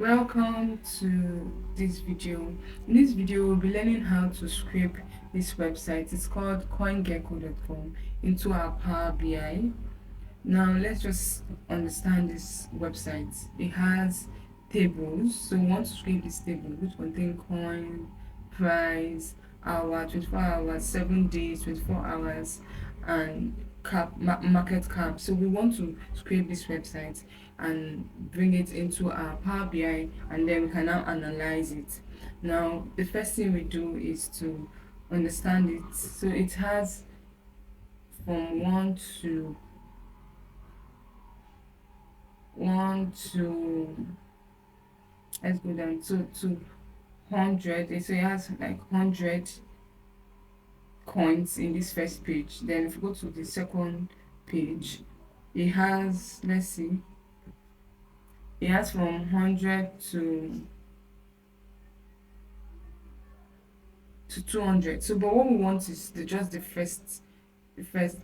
Welcome to this video. In this video, we'll be learning how to scrape this website. It's called Coingecko.com into our Power BI. Now, let's just understand this website. It has tables, so we want to scrape this table which contain coin, price, hour, 24 hours, 7 days, 24 hours, and market cap. So we want to scrape this website and bring it into our Power BI, and then we can now analyze it. Now, the first thing we do is to understand it. So it has from 1 to let's go down to 100. So it has like 100 coins in this first page. Then if you go to the second page, it has, let's see, it has from 100 to 200. So but what we want is just the first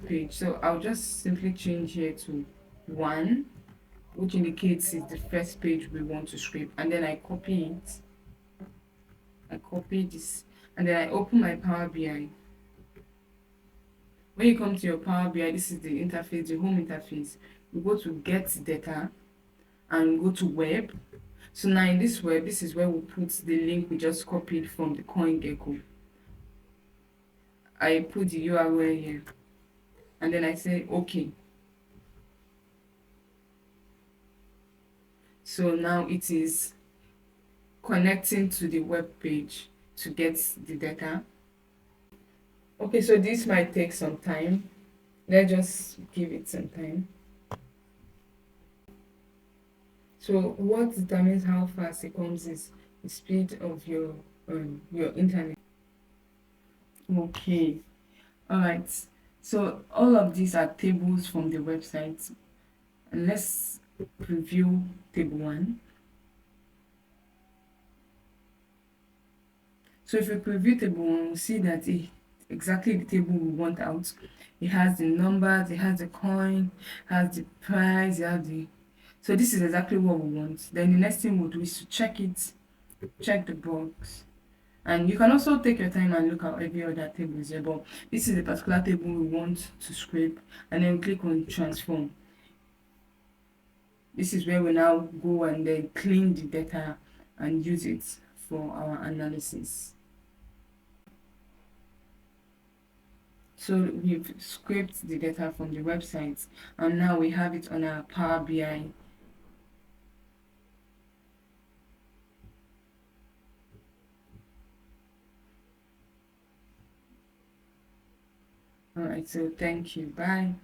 page. So I'll just simply change here to 1, which indicates it's the first page we want to scrape, and then I copy it. I copy this, and then I open my Power BI. When you come to your Power BI, this is the interface, the home interface. We go to get data and go to web. So now in this web, this is where we put the link we just copied from the Coingecko. I put the URL here, and then I say okay. So now it is connecting to the web page to get the data. Okay, so this might take some time. Let's just give it some time. So what determines how fast it comes is the speed of your internet. Okay, all right. So all of these are tables from the website. And let's preview table 1. So if we preview table 1, we'll see that exactly the table we want out. It has the numbers, it has the coin, it has the price, so this is exactly what we want. Then the next thing we'll do is to check the box. And you can also take your time and look at every other table here, but this is the particular table we want to scrape, and then click on transform. This is where we now go and then clean the data and use it for our analysis. So we've scraped the data from the website, and now we have it on our Power BI. All right, so thank you. Bye.